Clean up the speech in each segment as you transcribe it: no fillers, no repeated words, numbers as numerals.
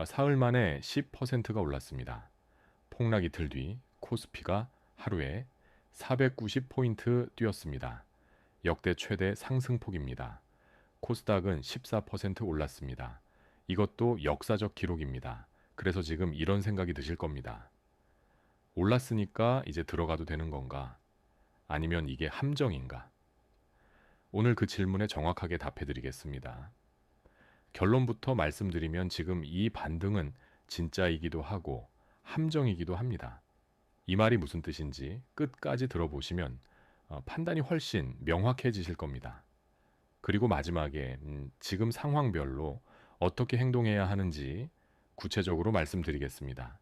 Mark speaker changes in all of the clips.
Speaker 1: 사흘 만에 10%가 올랐습니다. 폭락 이틀 뒤 코스피가 하루에 490포인트 뛰었습니다. 역대 최대 상승폭입니다. 코스닥은 14% 올랐습니다. 이것도 역사적 기록입니다. 그래서 지금 이런 생각이 드실 겁니다. 올랐으니까 이제 들어가도 되는 건가? 아니면 이게 함정인가? 오늘 그 질문에 정확하게 답해 드리겠습니다. 결론부터 말씀드리면 지금 이 반등은 진짜이기도 하고 함정이기도 합니다. 이 말이 무슨 뜻인지 끝까지 들어보시면 판단이 훨씬 명확해지실 겁니다. 그리고 마지막에 지금 상황별로 어떻게 행동해야 하는지 구체적으로 말씀드리겠습니다.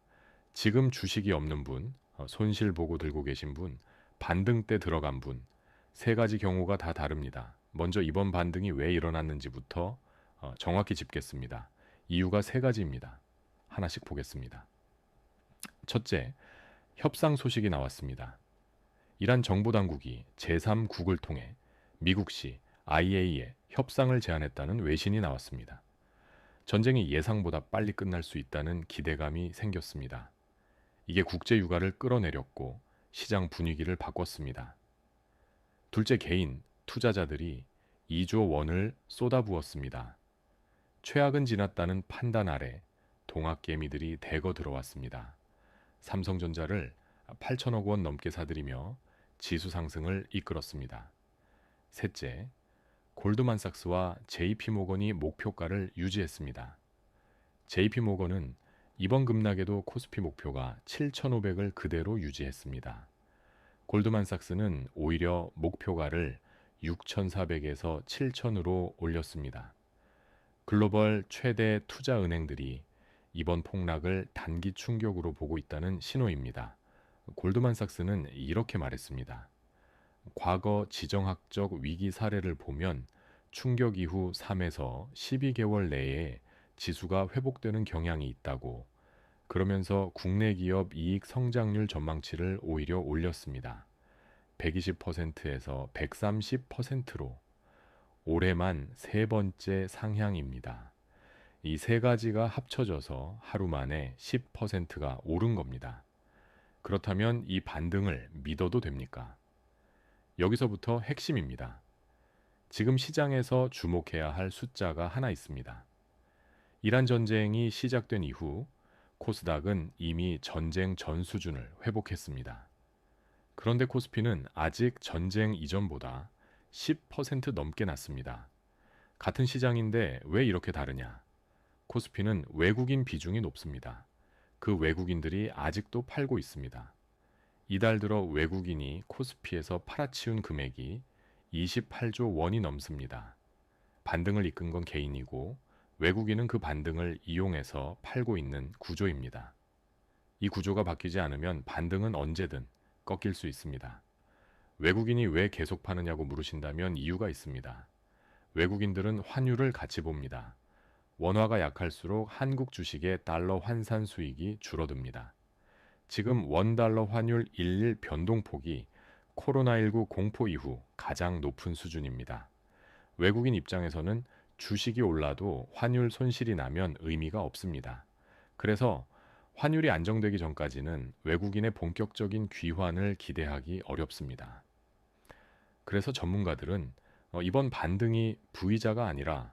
Speaker 1: 지금 주식이 없는 분, 손실 보고 들고 계신 분, 반등 때 들어간 분, 세 가지 경우가 다 다릅니다. 먼저 이번 반등이 왜 일어났는지부터 정확히 짚겠습니다. 이유가 세 가지입니다. 하나씩 보겠습니다. 첫째, 협상 소식이 나왔습니다. 이란 정보당국이 제3국을 통해 미국시 IAEA에 협상을 제안했다는 외신이 나왔습니다. 전쟁이 예상보다 빨리 끝날 수 있다는 기대감이 생겼습니다. 이게 국제 유가를 끌어내렸고 시장 분위기를 바꿨습니다. 둘째, 개인 투자자들이 2조 원을 쏟아부었습니다. 최악은 지났다는 판단 아래 동학개미들이 대거 들어왔습니다. 삼성전자를 8천억 원 넘게 사들이며 지수 상승을 이끌었습니다. 셋째, 골드만삭스와 JP모건이 목표가를 유지했습니다. JP모건은 이번 급락에도 코스피 목표가 7,500을 그대로 유지했습니다. 골드만삭스는 오히려 목표가를 6,400에서 7,000으로 올렸습니다. 글로벌 최대 투자 은행들이 이번 폭락을 단기 충격으로 보고 있다는 신호입니다. 골드만삭스는 이렇게 말했습니다. 과거 지정학적 위기 사례를 보면 충격 이후 3에서 12개월 내에 지수가 회복되는 경향이 있다고, 그러면서 국내 기업 이익 성장률 전망치를 오히려 올렸습니다. 120%에서 130%로 올해만 세 번째 상향입니다. 이 세 가지가 합쳐져서 하루 만에 10%가 오른 겁니다. 그렇다면 이 반등을 믿어도 됩니까? 여기서부터 핵심입니다. 지금 시장에서 주목해야 할 숫자가 하나 있습니다. 이란 전쟁이 시작된 이후 코스닥은 이미 전쟁 전 수준을 회복했습니다. 그런데 코스피는 아직 전쟁 이전보다 10% 넘게 낮습니다. 같은 시장인데 왜 이렇게 다르냐? 코스피는 외국인 비중이 높습니다. 그 외국인들이 아직도 팔고 있습니다. 이달 들어 외국인이 코스피에서 팔아치운 금액이 28조 원이 넘습니다. 반등을 이끈 건 개인이고 외국인은 그 반등을 이용해서 팔고 있는 구조입니다. 이 구조가 바뀌지 않으면 반등은 언제든 꺾일 수 있습니다. 외국인이 왜 계속 파느냐고 물으신다면 이유가 있습니다. 외국인들은 환율을 같이 봅니다. 원화가 약할수록 한국 주식의 달러 환산 수익이 줄어듭니다. 지금 원달러 환율 일일 변동폭이 코로나19 공포 이후 가장 높은 수준입니다. 외국인 입장에서는 주식이 올라도 환율 손실이 나면 의미가 없습니다. 그래서 환율이 안정되기 전까지는 외국인의 본격적인 귀환을 기대하기 어렵습니다. 그래서 전문가들은 이번 반등이 V자가 아니라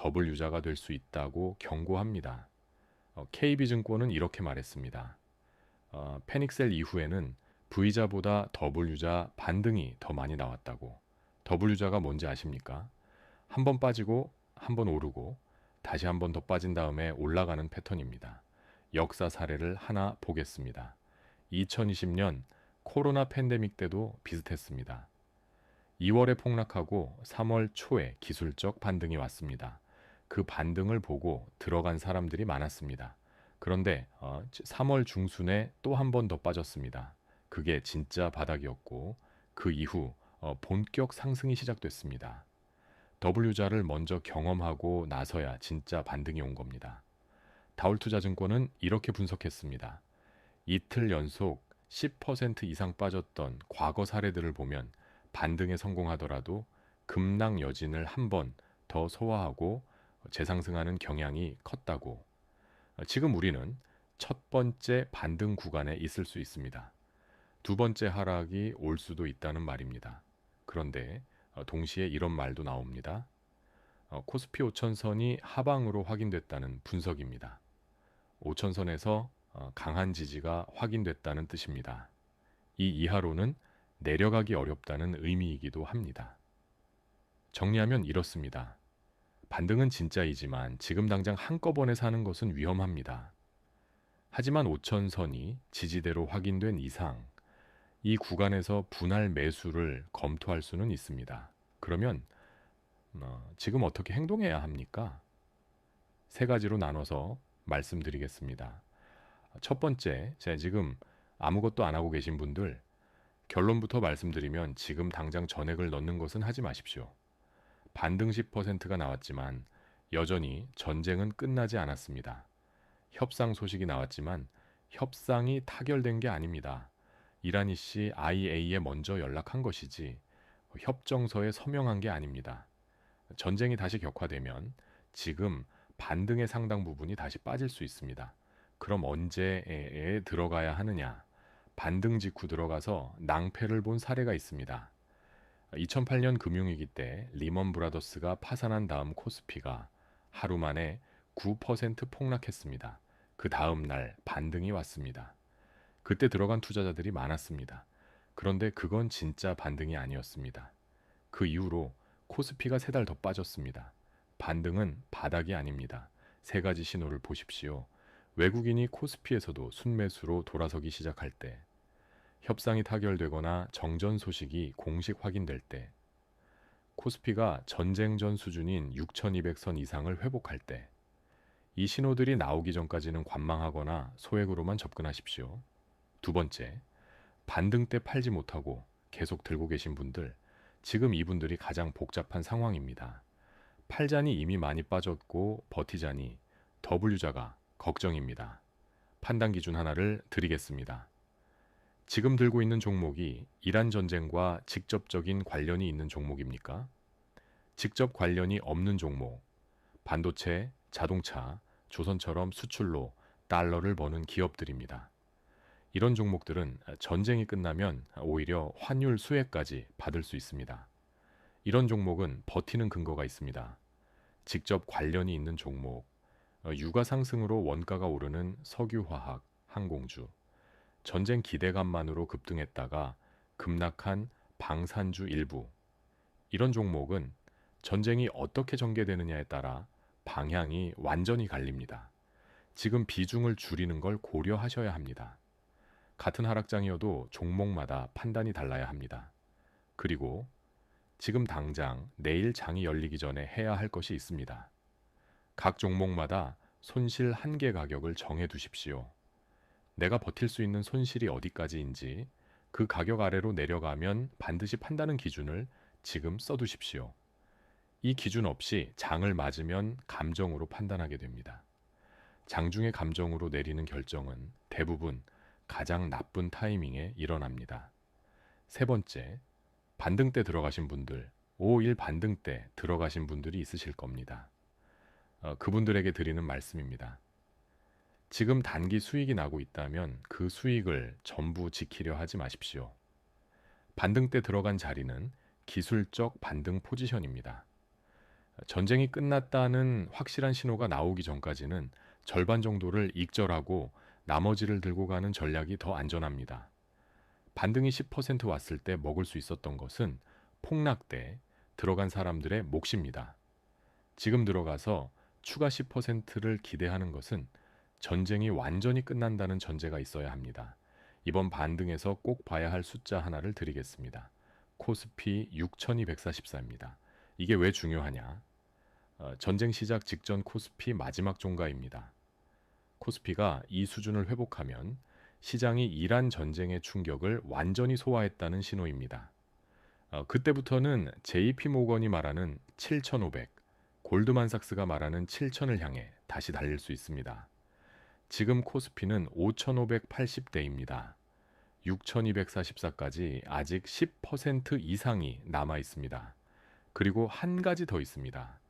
Speaker 1: W자가 될 수 있다고 경고합니다. KB증권은 이렇게 말했습니다. 패닉셀 이후에는 V자보다 W자 반등이 더 많이 나왔다고. W자가 뭔지 아십니까? 한 번 빠지고 한 번 오르고 다시 한 번 더 빠진 다음에 올라가는 패턴입니다. 역사 사례를 하나 보겠습니다. 2020년 코로나 팬데믹 때도 비슷했습니다. 2월에 폭락하고 3월 초에 기술적 반등이 왔습니다. 그 반등을 보고 들어간 사람들이 많았습니다. 그런데 3월 중순에 또 한 번 더 빠졌습니다. 그게 진짜 바닥이었고 그 이후 본격 상승이 시작됐습니다. W자를 먼저 경험하고 나서야 진짜 반등이 온 겁니다. 다울투자증권은 이렇게 분석했습니다. 이틀 연속 10% 이상 빠졌던 과거 사례들을 보면 반등에 성공하더라도 급락 여진을 한 번 더 소화하고 재상승하는 경향이 컸다고. 지금 우리는 첫 번째 반등 구간에 있을 수 있습니다. 두 번째 하락이 올 수도 있다는 말입니다. 그런데 동시에 이런 말도 나옵니다. 코스피 5천선이 하방으로 확인됐다는 분석입니다. 5천선에서 강한 지지가 확인됐다는 뜻입니다. 이 이하로는 내려가기 어렵다는 의미이기도 합니다. 정리하면 이렇습니다. 반등은 진짜이지만 지금 당장 한꺼번에 사는 것은 위험합니다. 하지만 5천선이 지지대로 확인된 이상 이 구간에서 분할 매수를 검토할 수는 있습니다. 그러면 지금 어떻게 행동해야 합니까? 세 가지로 나눠서 말씀드리겠습니다. 첫 번째, 제가 지금 아무것도 안 하고 계신 분들 결론부터 말씀드리면 지금 당장 전액을 넣는 것은 하지 마십시오. 반등 10%가 나왔지만 여전히 전쟁은 끝나지 않았습니다. 협상 소식이 나왔지만 협상이 타결된 게 아닙니다. 이란이 씨 IAEA에 먼저 연락한 것이지 협정서에 서명한 게 아닙니다. 전쟁이 다시 격화되면 지금 반등의 상당 부분이 다시 빠질 수 있습니다. 그럼 언제에 들어가야 하느냐? 반등 직후 들어가서 낭패를 본 사례가 있습니다. 2008년 금융위기 때 리먼 브라더스가 파산한 다음 코스피가 하루 만에 9% 폭락했습니다. 그 다음 날 반등이 왔습니다. 그때 들어간 투자자들이 많았습니다. 그런데 그건 진짜 반등이 아니었습니다. 그 이후로 코스피가 3달 더 빠졌습니다. 반등은 바닥이 아닙니다. 세 가지 신호를 보십시오. 외국인이 코스피에서도 순매수로 돌아서기 시작할 때, 협상이 타결되거나 정전 소식이 공식 확인될 때, 코스피가 전쟁 전 수준인 6200선 이상을 회복할 때, 이 신호들이 나오기 전까지는 관망하거나 소액으로만 접근하십시오. 두 번째, 반등 때 팔지 못하고 계속 들고 계신 분들, 지금 이분들이 가장 복잡한 상황입니다. 팔자니 이미 많이 빠졌고 버티자니 W자가 걱정입니다. 판단 기준 하나를 드리겠습니다. 지금 들고 있는 종목이 이란 전쟁과 직접적인 관련이 있는 종목입니까? 직접 관련이 없는 종목, 반도체, 자동차, 조선처럼 수출로 달러를 버는 기업들입니다. 이런 종목들은 전쟁이 끝나면 오히려 환율 수혜까지 받을 수 있습니다. 이런 종목은 버티는 근거가 있습니다. 직접 관련이 있는 종목, 유가 상승으로 원가가 오르는 석유화학, 항공주, 전쟁 기대감만으로 급등했다가 급락한 방산주 일부, 이런 종목은 전쟁이 어떻게 전개되느냐에 따라 방향이 완전히 갈립니다. 지금 비중을 줄이는 걸 고려하셔야 합니다. 같은 하락장이어도 종목마다 판단이 달라야 합니다. 그리고 지금 당장 내일 장이 열리기 전에 해야 할 것이 있습니다. 각 종목마다 손실 한계 가격을 정해 두십시오. 내가 버틸 수 있는 손실이 어디까지인지 그 가격 아래로 내려가면 반드시 판다는 기준을 지금 써두십시오. 이 기준 없이 장을 맞으면 감정으로 판단하게 됩니다. 장중의 감정으로 내리는 결정은 대부분 가장 나쁜 타이밍에 일어납니다. 세 번째, 반등 때 들어가신 분들, 5일 반등 때 들어가신 분들이 있으실 겁니다. 그분들에게 드리는 말씀입니다. 지금 단기 수익이 나고 있다면 그 수익을 전부 지키려 하지 마십시오. 반등 때 들어간 자리는 기술적 반등 포지션입니다. 전쟁이 끝났다는 확실한 신호가 나오기 전까지는 절반 정도를 익절하고 나머지를 들고 가는 전략이 더 안전합니다. 반등이 10% 왔을 때 먹을 수 있었던 것은 폭락 때 들어간 사람들의 몫입니다. 지금 들어가서 추가 10%를 기대하는 것은 전쟁이 완전히 끝난다는 전제가 있어야 합니다. 이번 반등에서 꼭 봐야 할 숫자 하나를 드리겠습니다. 코스피 6244입니다. 이게 왜 중요하냐? 전쟁 시작 직전 코스피 마지막 종가입니다. 코스피가 이 수준을 회복하면 시장이 이란 전쟁의 충격을 완전히 소화했다는 신호입니다. 그때부터는 JP모건이 말하는 7,500, 골드만삭스가 말하는 7,000을 향해 다시 달릴 수 있습니다. 지금 코스피는 5,580대입니다. 6,244까지 아직 10% 이상이 남아 있습니다. 그리고 한 가지 더 있습니다.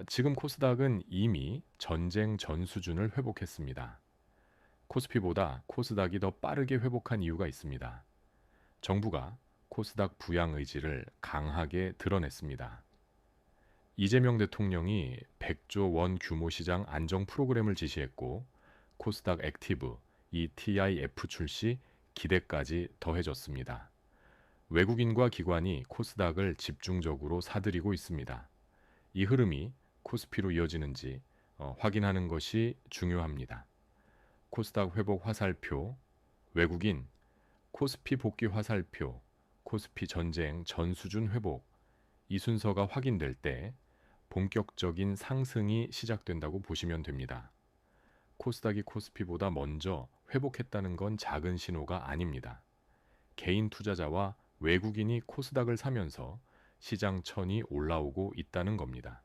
Speaker 1: 지금 코스닥은 이미 전쟁 전 수준을 회복했습니다. 코스피보다 코스닥이 더 빠르게 회복한 이유가 있습니다. 정부가 코스닥 부양 의지를 강하게 드러냈습니다. 이재명 대통령이 100조 원 규모 시장 안정 프로그램을 지시했고 코스닥 액티브 ETIF 출시 기대까지 더해졌습니다. 외국인과 기관이 코스닥을 집중적으로 사들이고 있습니다. 이 흐름이 코스피로 이어지는지 확인하는 것이 중요합니다. 코스닥 회복 화살표, 외국인, 코스피 복귀 화살표, 코스피 전쟁 전 수준 회복, 이 순서가 확인될 때 본격적인 상승이 시작된다고 보시면 됩니다. 코스닥이 코스피보다 먼저 회복했다는 건 작은 신호가 아닙니다. 개인 투자자와 외국인이 코스닥을 사면서 시장 천이 올라오고 있다는 겁니다.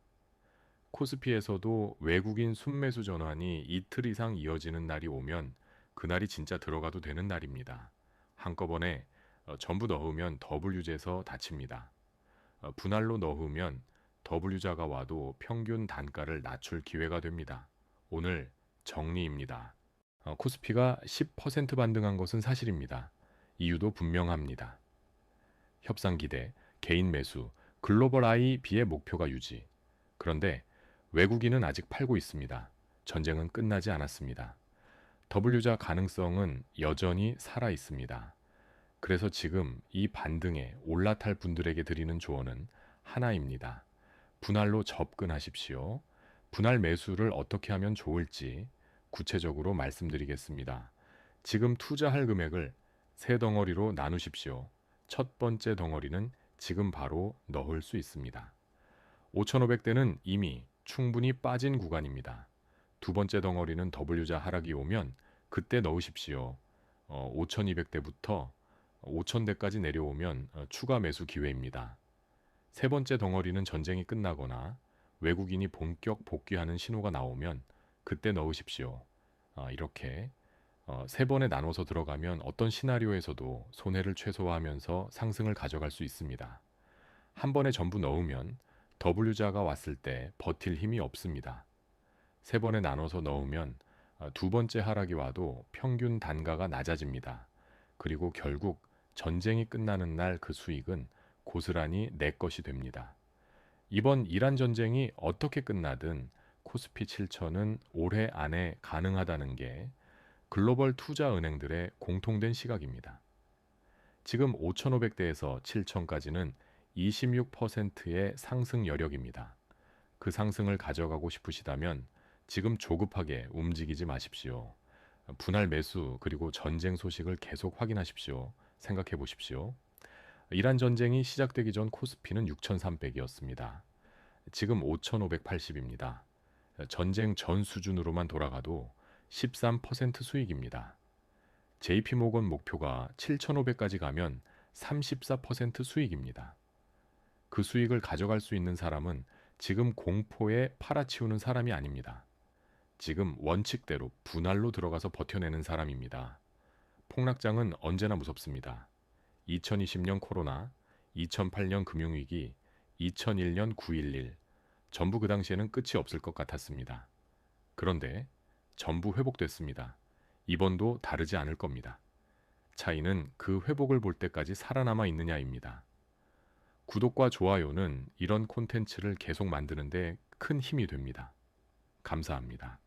Speaker 1: 코스피에서도 외국인 순매수 전환이 이틀 이상 이어지는 날이 오면 그날이 진짜 들어가도 되는 날입니다. 한꺼번에 전부 넣으면 W재에서 다칩니다. 분할로 넣으면 W자가 와도 평균 단가를 낮출 기회가 됩니다. 오늘 정리입니다. 코스피가 10% 반등한 것은 사실입니다. 이유도 분명합니다. 협상 기대, 개인 매수, 글로벌 IB의 목표가 유지. 그런데 외국인은 아직 팔고 있습니다. 전쟁은 끝나지 않았습니다. W자 가능성은 여전히 살아 있습니다. 그래서 지금 이 반등에 올라탈 분들에게 드리는 조언은 하나입니다. 분할로 접근하십시오. 분할 매수를 어떻게 하면 좋을지 구체적으로 말씀드리겠습니다. 지금 투자할 금액을 세 덩어리로 나누십시오. 첫 번째 덩어리는 지금 바로 넣을 수 있습니다. 5,500대는 이미 충분히 빠진 구간입니다. 두 번째 덩어리는 W자 하락이 오면 그때 넣으십시오. 5,200대부터 5,000대까지 내려오면 추가 매수 기회입니다. 세 번째 덩어리는 전쟁이 끝나거나 외국인이 본격 복귀하는 신호가 나오면 그때 넣으십시오. 이렇게 세 번에 나눠서 들어가면 어떤 시나리오에서도 손해를 최소화하면서 상승을 가져갈 수 있습니다. 한 번에 전부 넣으면 W자가 왔을 때 버틸 힘이 없습니다. 세 번에 나눠서 넣으면 두 번째 하락이 와도 평균 단가가 낮아집니다. 그리고 결국 전쟁이 끝나는 날 그 수익은 고스란히 내 것이 됩니다. 이번 이란 전쟁이 어떻게 끝나든 코스피 7천은 올해 안에 가능하다는 게 글로벌 투자 은행들의 공통된 시각입니다. 지금 5,500대에서 7,000까지는 26%의 상승 여력입니다. 그 상승을 가져가고 싶으시다면 지금 조급하게 움직이지 마십시오. 분할 매수 그리고 전쟁 소식을 계속 확인하십시오. 생각해 보십시오. 이란 전쟁이 시작되기 전 코스피는 6,300이었습니다. 지금 5,580입니다. 전쟁 전 수준으로만 돌아가도 13% 수익입니다. JP모건 목표가 7,500까지 가면 34% 수익입니다. 그 수익을 가져갈 수 있는 사람은 지금 공포에 팔아치우는 사람이 아닙니다. 지금 원칙대로 분할로 들어가서 버텨내는 사람입니다. 폭락장은 언제나 무섭습니다. 2020년 코로나, 2008년 금융위기, 2001년 9.11 전부 그 당시에는 끝이 없을 것 같았습니다. 그런데 전부 회복됐습니다. 이번도 다르지 않을 겁니다. 차이는 그 회복을 볼 때까지 살아남아 있느냐입니다. 구독과 좋아요는 이런 콘텐츠를 계속 만드는데 큰 힘이 됩니다. 감사합니다.